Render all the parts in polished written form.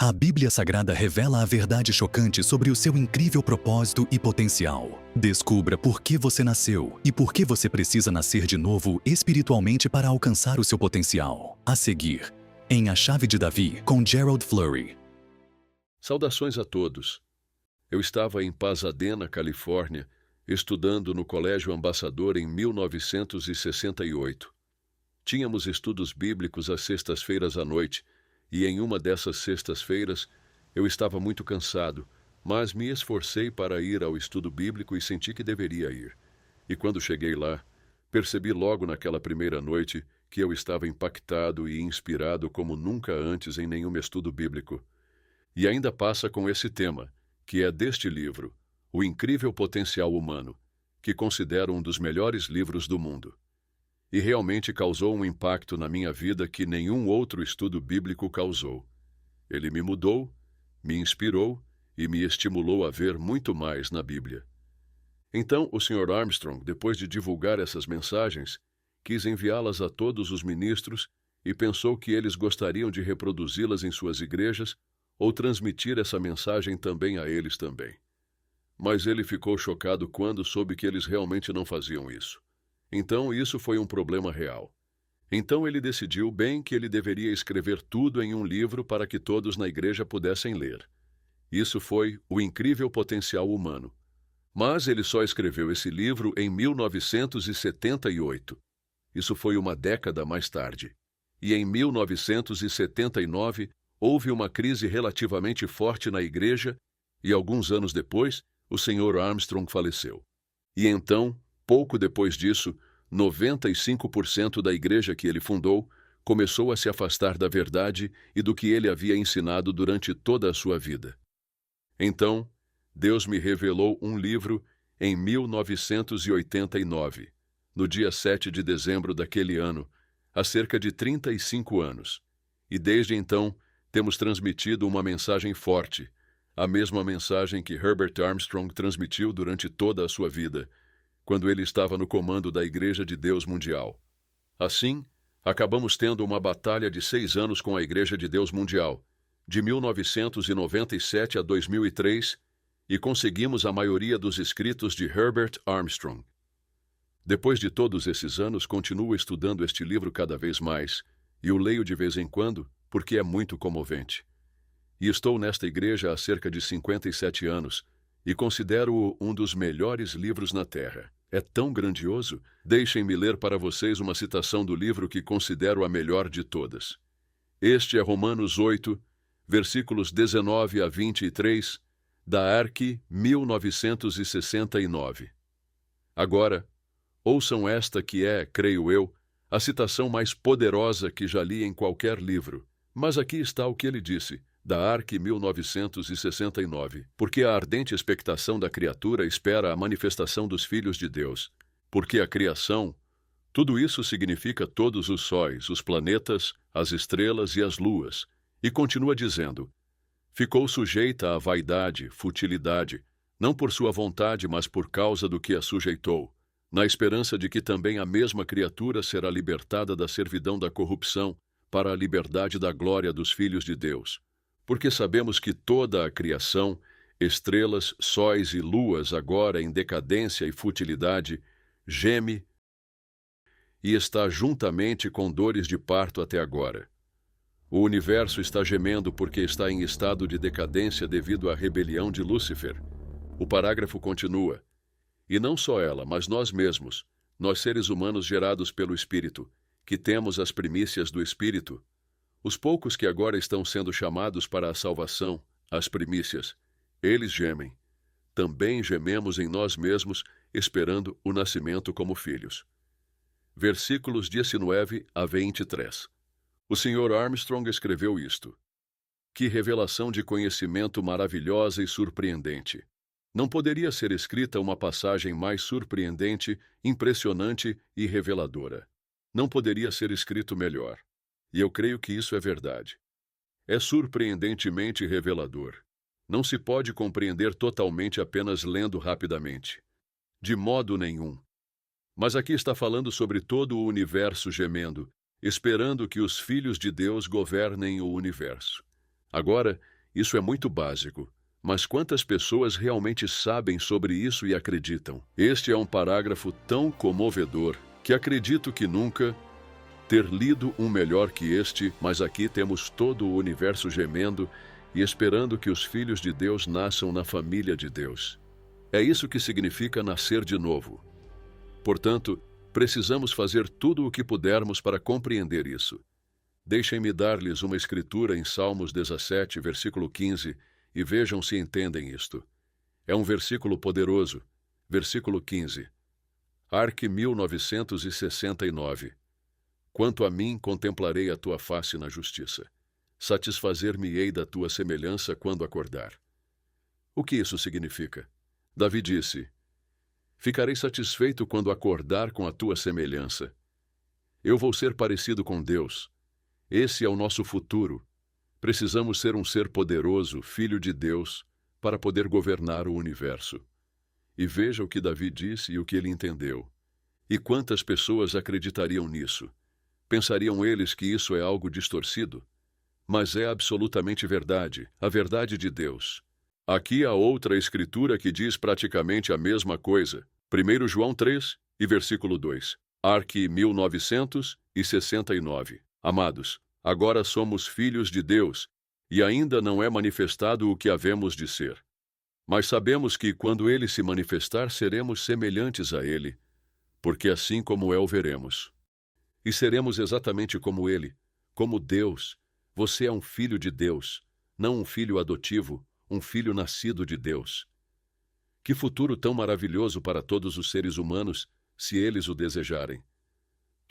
A Bíblia Sagrada revela a verdade chocante sobre o seu incrível propósito e potencial. Descubra por que você nasceu e por que você precisa nascer de novo espiritualmente para alcançar o seu potencial. A seguir, em A Chave de Davi, com Gerald Flurry. Saudações a todos. Eu estava em Pasadena, Califórnia, estudando no Colégio Ambassador em 1968. Tínhamos estudos bíblicos às sextas-feiras à noite, e em uma dessas sextas-feiras eu estava muito cansado, mas me esforcei para ir ao estudo bíblico e senti que deveria ir. E quando cheguei lá, percebi logo naquela primeira noite que eu estava impactado e inspirado como nunca antes em nenhum estudo bíblico. E ainda passa com esse tema, que é deste livro, O Incrível Potencial Humano, que considero um dos melhores livros do mundo. E realmente causou um impacto na minha vida que nenhum outro estudo bíblico causou. Ele me mudou, me inspirou e me estimulou a ver muito mais na Bíblia. Então, o Sr. Armstrong, depois de divulgar essas mensagens, quis enviá-las a todos os ministros e pensou que eles gostariam de reproduzi-las em suas igrejas ou transmitir essa mensagem também a eles também. Mas ele ficou chocado quando soube que eles realmente não faziam isso. Então, isso foi um problema real. Então, ele decidiu bem que ele deveria escrever tudo em um livro para que todos na igreja pudessem ler. Isso foi O Incrível Potencial Humano. Mas ele só escreveu esse livro em 1978. Isso foi uma década mais tarde. E em 1979, houve uma crise relativamente forte na igreja e, alguns anos depois, o Sr. Armstrong faleceu. E então, pouco depois disso, 95% da igreja que ele fundou começou a se afastar da verdade e do que ele havia ensinado durante toda a sua vida. Então, Deus me revelou um livro em 1989, no dia 7 de dezembro daquele ano, há cerca de 35 anos. E desde então, temos transmitido uma mensagem forte, a mesma mensagem que Herbert Armstrong transmitiu durante toda a sua vida, quando ele estava no comando da Igreja de Deus Mundial. Assim, acabamos tendo uma batalha de 6 anos com a Igreja de Deus Mundial, de 1997 a 2003, e conseguimos a maioria dos escritos de Herbert Armstrong. Depois de todos esses anos, continuo estudando este livro cada vez mais, e o leio de vez em quando, porque é muito comovente. E estou nesta igreja há cerca de 57 anos, e considero-o um dos melhores livros na Terra. É tão grandioso? Deixem-me ler para vocês uma citação do livro que considero a melhor de todas. Este é Romanos 8, versículos 19 a 23, da Arque 1969. Agora, ouçam esta que é, creio eu, a citação mais poderosa que já li em qualquer livro. Mas aqui está o que ele disse, da Arque 1969. Porque a ardente expectação da criatura espera a manifestação dos filhos de Deus. Porque a criação, tudo isso significa todos os sóis, os planetas, as estrelas e as luas. E continua dizendo, ficou sujeita à vaidade, futilidade, não por sua vontade, mas por causa do que a sujeitou, na esperança de que também a mesma criatura será libertada da servidão da corrupção para a liberdade da glória dos filhos de Deus. Porque sabemos que toda a criação, estrelas, sóis e luas agora em decadência e futilidade, geme e está juntamente com dores de parto até agora. O universo está gemendo porque está em estado de decadência devido à rebelião de Lúcifer. O parágrafo continua. E não só ela, mas nós mesmos, nós seres humanos gerados pelo Espírito, que temos as primícias do Espírito, os poucos que agora estão sendo chamados para a salvação, as primícias, eles gemem. Também gememos em nós mesmos, esperando o nascimento como filhos. Versículos 19 a 23. O Sr. Armstrong escreveu isto. Que revelação de conhecimento maravilhosa e surpreendente! Não poderia ser escrita uma passagem mais surpreendente, impressionante e reveladora. Não poderia ser escrito melhor. E eu creio que isso é verdade. É surpreendentemente revelador. Não se pode compreender totalmente apenas lendo rapidamente. De modo nenhum. Mas aqui está falando sobre todo o universo gemendo, esperando que os filhos de Deus governem o universo. Agora, Isso é muito básico. Mas quantas pessoas realmente sabem sobre isso e acreditam? Este é um parágrafo tão comovedor que acredito que nunca ter lido um melhor que este, mas aqui temos todo o universo gemendo e esperando que os filhos de Deus nasçam na família de Deus. É isso que significa nascer de novo. Portanto, precisamos fazer tudo o que pudermos para compreender isso. Deixem-me dar-lhes uma escritura em Salmos 17, versículo 15, e vejam se entendem isto. É um versículo poderoso. Versículo 15. Arque 1969. Quanto a mim, contemplarei a tua face na justiça. Satisfazer-me-ei da tua semelhança quando acordar. O que isso significa? Davi disse: ficarei satisfeito quando acordar com a tua semelhança. Eu vou ser parecido com Deus. Esse é o nosso futuro. Precisamos ser um ser poderoso, filho de Deus, para poder governar o universo. E veja o que Davi disse e o que ele entendeu. E quantas pessoas acreditariam nisso? Pensariam eles que isso é algo distorcido? Mas é absolutamente verdade, a verdade de Deus. Aqui há outra escritura que diz praticamente a mesma coisa. 1 João 3 e versículo 2. Arque 1969. Amados, agora somos filhos de Deus, e ainda não é manifestado o que havemos de ser. Mas sabemos que, quando Ele se manifestar, seremos semelhantes a Ele, porque assim como é o veremos. E seremos exatamente como Ele, como Deus. Você é um filho de Deus, não um filho adotivo, um filho nascido de Deus. Que futuro tão maravilhoso para todos os seres humanos, se eles o desejarem.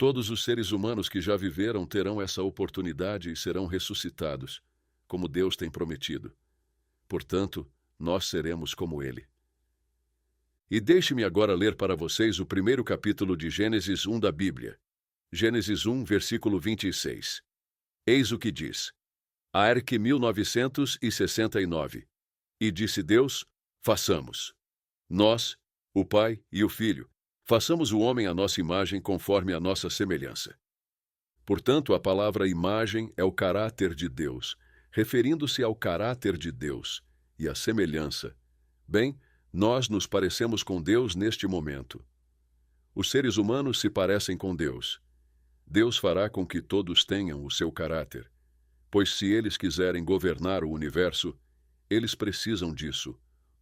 Todos os seres humanos que já viveram terão essa oportunidade e serão ressuscitados, como Deus tem prometido. Portanto, nós seremos como Ele. E deixe-me agora ler para vocês o primeiro capítulo de Gênesis 1 da Bíblia. Gênesis 1, versículo 26. Eis o que diz. Arque 1969. E disse Deus, façamos. Nós, o Pai e o Filho, façamos o homem à nossa imagem conforme a nossa semelhança. Portanto, a palavra imagem é o caráter de Deus, referindo-se ao caráter de Deus, e a semelhança. Bem, nós nos parecemos com Deus neste momento. Os seres humanos se parecem com Deus. Deus fará com que todos tenham o seu caráter, pois se eles quiserem governar o universo, eles precisam disso,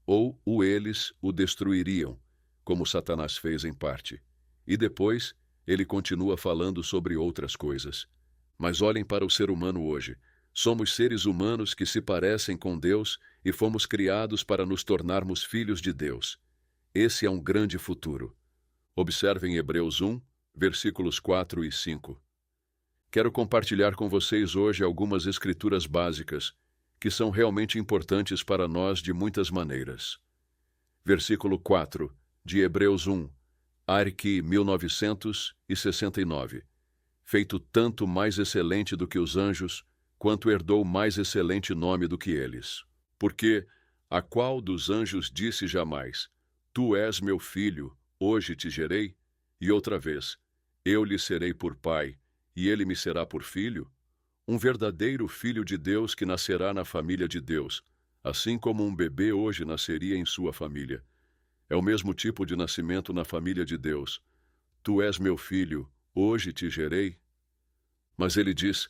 ou eles o destruiriam, como Satanás fez em parte. E depois, ele continua falando sobre outras coisas. Mas olhem para o ser humano hoje. Somos seres humanos que se parecem com Deus e fomos criados para nos tornarmos filhos de Deus. Esse é um grande futuro. Observem Hebreus 1, versículos 4 e 5. Quero compartilhar com vocês hoje algumas escrituras básicas que são realmente importantes para nós de muitas maneiras. Versículo 4 de Hebreus 1, Arque 1969. Feito tanto mais excelente do que os anjos, quanto herdou mais excelente nome do que eles. Porque a qual dos anjos disse jamais, Tu és meu filho, hoje te gerei? E outra vez, eu lhe serei por pai, e ele me será por filho? Um verdadeiro filho de Deus que nascerá na família de Deus, assim como um bebê hoje nasceria em sua família. É o mesmo tipo de nascimento na família de Deus. Tu és meu filho, hoje te gerei? Mas ele diz,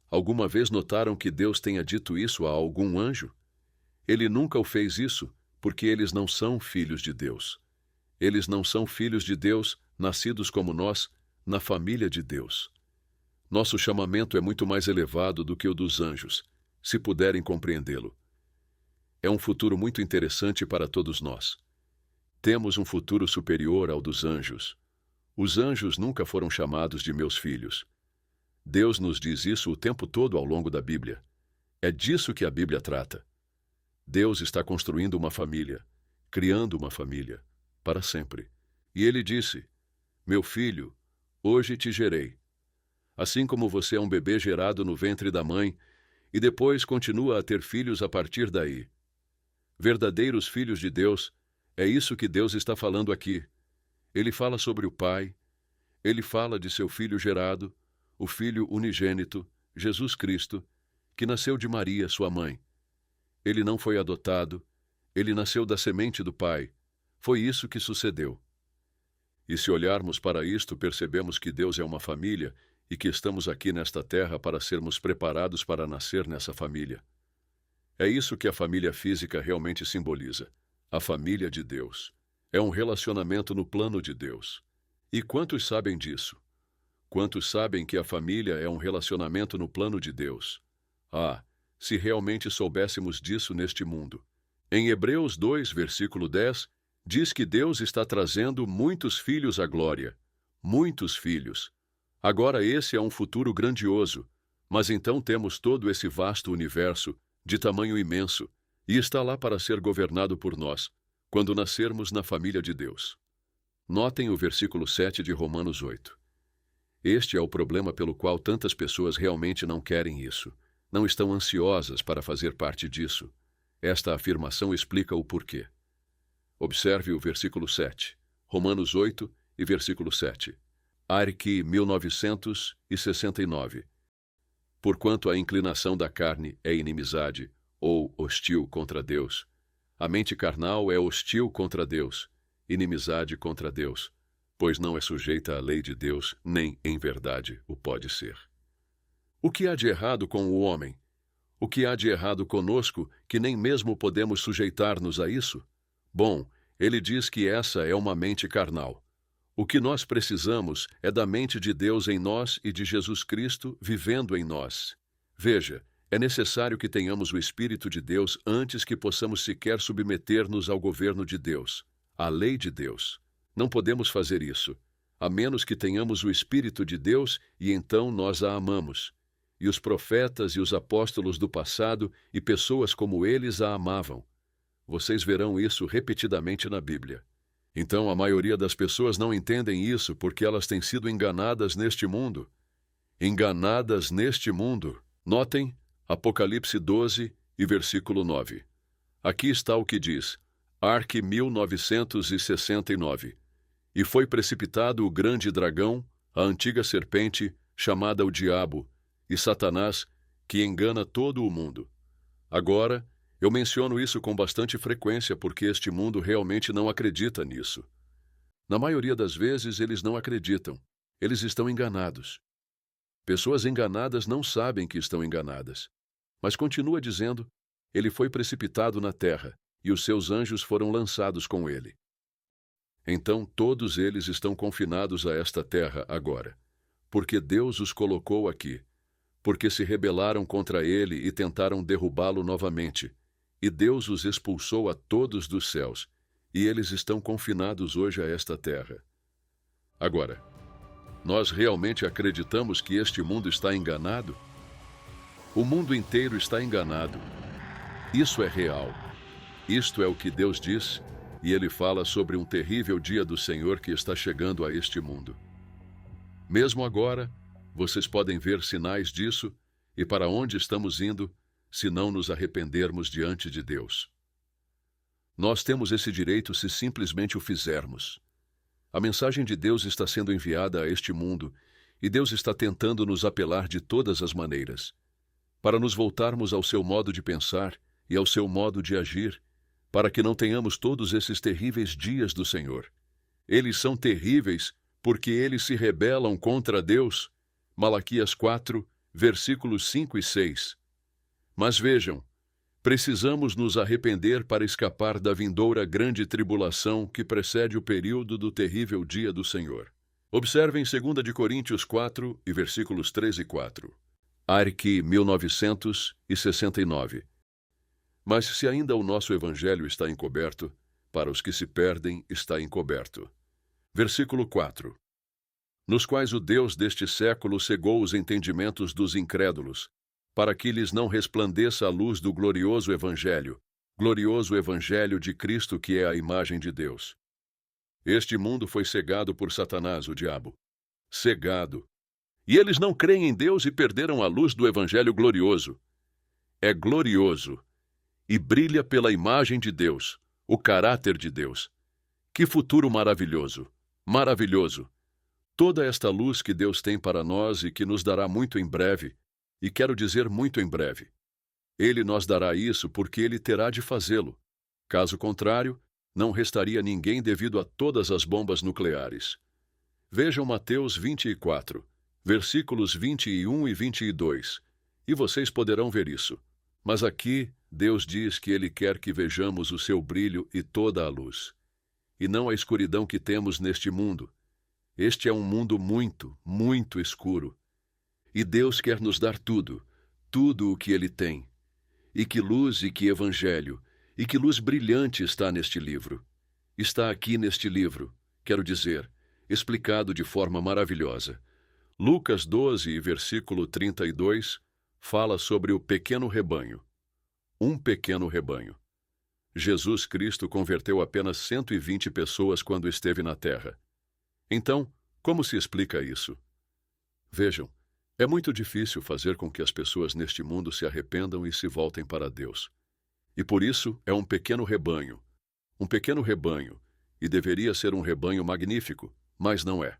alguma vez notaram que Deus tenha dito isso a algum anjo? Ele nunca o fez isso, porque eles não são filhos de Deus. Eles não são filhos de Deus, nascidos como nós, na família de Deus. Nosso chamamento é muito mais elevado do que o dos anjos, se puderem compreendê-lo. É um futuro muito interessante para todos nós. Temos um futuro superior ao dos anjos. Os anjos nunca foram chamados de meus filhos. Deus nos diz isso o tempo todo ao longo da Bíblia. É disso que a Bíblia trata. Deus está construindo uma família, criando uma família, para sempre. E ele disse, meu filho, hoje te gerei. Assim como você é um bebê gerado no ventre da mãe, e depois continua a ter filhos a partir daí. Verdadeiros filhos de Deus, é isso que Deus está falando aqui. Ele fala sobre o Pai, ele fala de seu Filho gerado, o Filho unigênito, Jesus Cristo, que nasceu de Maria, sua mãe. ele não foi adotado, ele nasceu da semente do Pai. Foi isso que sucedeu. E se olharmos para isto, percebemos que Deus é uma família e que estamos aqui nesta terra para sermos preparados para nascer nessa família. É isso que a família física realmente simboliza. A família de Deus. É um relacionamento no plano de Deus. E quantos sabem disso? Quantos sabem que a família é um relacionamento no plano de Deus? Ah, se realmente soubéssemos disso neste mundo. Em Hebreus 2, versículo 10, diz que Deus está trazendo muitos filhos à glória. Muitos filhos. Agora esse é um futuro grandioso, mas então temos todo esse vasto universo, de tamanho imenso, e está lá para ser governado por nós, quando nascermos na família de Deus. Notem o versículo 7 de Romanos 8. Este é o problema pelo qual tantas pessoas realmente não querem isso. Não estão ansiosas para fazer parte disso. Esta afirmação explica o porquê. Observe o versículo 7, Romanos 8 e versículo 7. Arque 1969. Porquanto a inclinação da carne é inimizade, ou hostil contra Deus. A mente carnal é hostil contra Deus, inimizade contra Deus, pois não é sujeita à lei de Deus, nem, em verdade, o pode ser. O que há de errado com o homem? O que há de errado conosco, que nem mesmo podemos sujeitar-nos a isso? Bom, ele diz que essa é uma mente carnal. O que nós precisamos é da mente de Deus em nós e de Jesus Cristo vivendo em nós. Veja, é necessário que tenhamos o Espírito de Deus antes que possamos sequer submeter-nos ao governo de Deus, à lei de Deus. Não podemos fazer isso, a menos que tenhamos o Espírito de Deus e então nós a amamos. E os profetas e os apóstolos do passado e pessoas como eles a amavam. Vocês verão isso repetidamente na Bíblia. Então, a maioria das pessoas não entendem isso porque elas têm sido enganadas neste mundo. Enganadas neste mundo. Notem Apocalipse 12 e versículo 9. Aqui está o que diz, Arque 1969. E foi precipitado o grande dragão, a antiga serpente, chamada o Diabo, e Satanás, que engana todo o mundo. Agora, eu menciono isso com bastante frequência porque este mundo realmente não acredita nisso. Na maioria das vezes, eles não acreditam. Eles estão enganados. Pessoas enganadas não sabem que estão enganadas. Mas continua dizendo, ele foi precipitado na terra, e os seus anjos foram lançados com ele. Então todos eles estão confinados a esta terra agora, porque Deus os colocou aqui, porque se rebelaram contra ele e tentaram derrubá-lo novamente, e Deus os expulsou a todos dos céus, e eles estão confinados hoje a esta terra. Agora, nós realmente acreditamos que este mundo está enganado? O mundo inteiro está enganado. Isso é real. Isto é o que Deus diz, e ele fala sobre um terrível dia do Senhor que está chegando a este mundo. Mesmo agora, vocês podem ver sinais disso, e para onde estamos indo, se não nos arrependermos diante de Deus. Nós temos esse direito se simplesmente o fizermos. A mensagem de Deus está sendo enviada a este mundo, e Deus está tentando nos apelar de todas as maneiras, para nos voltarmos ao seu modo de pensar e ao seu modo de agir, para que não tenhamos todos esses terríveis dias do Senhor. Eles são terríveis porque eles se rebelam contra Deus. Malaquias 4, versículos 5 e 6. Mas vejam, precisamos nos arrepender para escapar da vindoura grande tribulação que precede o período do terrível dia do Senhor. Observem 2 de Coríntios 4 e versículos 3 e 4. Arque 1969. Mas se ainda o nosso evangelho está encoberto, para os que se perdem está encoberto. Versículo 4. Nos quais o Deus deste século cegou os entendimentos dos incrédulos, para que lhes não resplandeça a luz do glorioso evangelho de Cristo que é a imagem de Deus. Este mundo foi cegado por Satanás, o diabo. Cegado. E eles não creem em Deus e perderam a luz do evangelho glorioso. É glorioso e brilha pela imagem de Deus, o caráter de Deus. Que futuro maravilhoso! Maravilhoso! Toda esta luz que Deus tem para nós e que nos dará muito em breve, e quero dizer muito em breve. Ele nos dará isso porque ele terá de fazê-lo. Caso contrário, não restaria ninguém devido a todas as bombas nucleares. Vejam Mateus 24, versículos 21 e 22, e vocês poderão ver isso. Mas aqui, Deus diz que Ele quer que vejamos o seu brilho e toda a luz, e não a escuridão que temos neste mundo. Este é um mundo muito, muito escuro. E Deus quer nos dar tudo, tudo o que Ele tem. E que luz e que evangelho, e que luz brilhante está neste livro. Está aqui neste livro, quero dizer, explicado de forma maravilhosa. Lucas 12, versículo 32, fala sobre o pequeno rebanho. Um pequeno rebanho. Jesus Cristo converteu apenas 120 pessoas quando esteve na terra. Então, como se explica isso? Vejam, é muito difícil fazer com que as pessoas neste mundo se arrependam e se voltem para Deus. E por isso é um pequeno rebanho. Um pequeno rebanho, e deveria ser um rebanho magnífico, mas não é.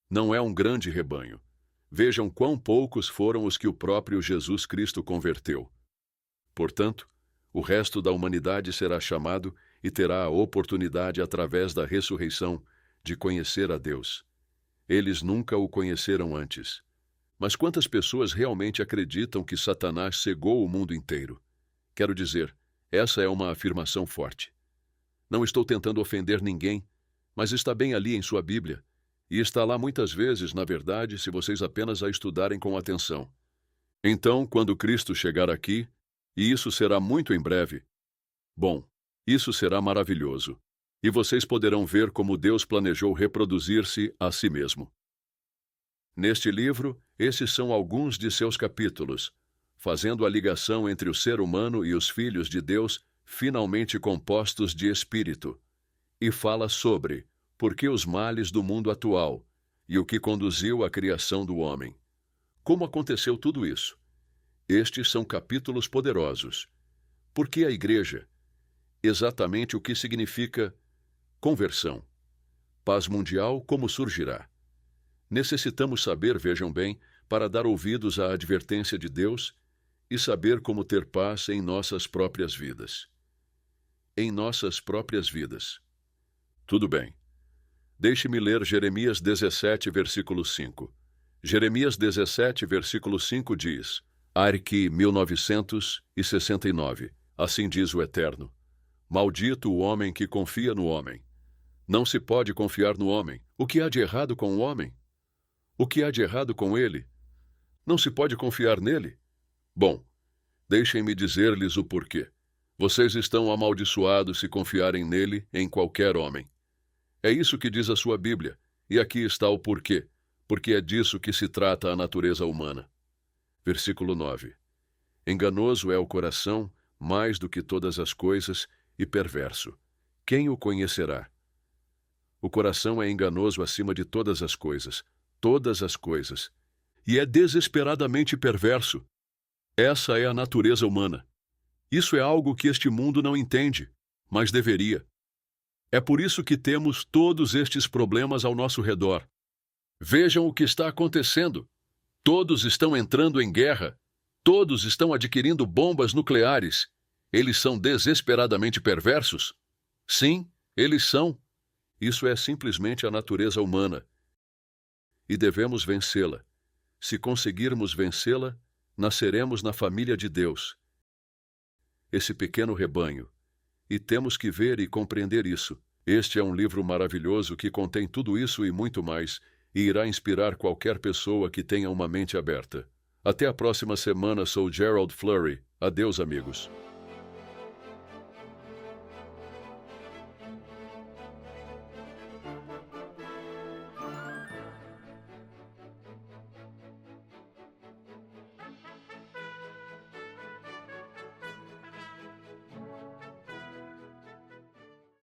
Não é um grande rebanho. Vejam quão poucos foram os que o próprio Jesus Cristo converteu. Portanto, o resto da humanidade será chamado e terá a oportunidade, através da ressurreição, de conhecer a Deus. Eles nunca o conheceram antes. Mas quantas pessoas realmente acreditam que Satanás cegou o mundo inteiro? Quero dizer, essa é uma afirmação forte. Não estou tentando ofender ninguém, mas está bem ali em sua Bíblia. E está lá muitas vezes, na verdade, se vocês apenas a estudarem com atenção. Então, quando Cristo chegar aqui, e isso será muito em breve, bom, isso será maravilhoso. E vocês poderão ver como Deus planejou reproduzir-se a si mesmo. Neste livro, esses são alguns de seus capítulos, fazendo a ligação entre o ser humano e os filhos de Deus, finalmente compostos de espírito, e fala sobre por que os males do mundo atual e o que conduziu à criação do homem. Como aconteceu tudo isso? Estes são capítulos poderosos. Por que a igreja? Exatamente o que significa conversão. Paz mundial, como surgirá? Necessitamos saber, vejam bem, para dar ouvidos à advertência de Deus e saber como ter paz em nossas próprias vidas. Em nossas próprias vidas. Tudo bem. Deixe-me ler Jeremias 17, versículo 5. Jeremias 17, versículo 5 diz: Arque 1969. Assim diz o Eterno. Maldito o homem que confia no homem. Não se pode confiar no homem. O que há de errado com o homem? O que há de errado com ele? Não se pode confiar nele? Bom, deixem-me dizer-lhes o porquê. Vocês estão amaldiçoados se confiarem nele em qualquer homem. É isso que diz a sua Bíblia, e aqui está o porquê, porque é disso que se trata a natureza humana. Versículo 9. Enganoso é o coração, mais do que todas as coisas, e perverso. Quem o conhecerá? O coração é enganoso acima de todas as coisas, e é desesperadamente perverso. Essa é a natureza humana. Isso é algo que este mundo não entende, mas deveria. É por isso que temos todos estes problemas ao nosso redor. Vejam o que está acontecendo. Todos estão entrando em guerra. Todos estão adquirindo bombas nucleares. Eles são desesperadamente perversos? Sim, eles são. Isso é simplesmente a natureza humana. E devemos vencê-la. Se conseguirmos vencê-la, nasceremos na família de Deus. Esse pequeno rebanho. E temos que ver e compreender isso. Este é um livro maravilhoso que contém tudo isso e muito mais, e irá inspirar qualquer pessoa que tenha uma mente aberta. Até a próxima semana, sou Gerald Flurry. Adeus, amigos.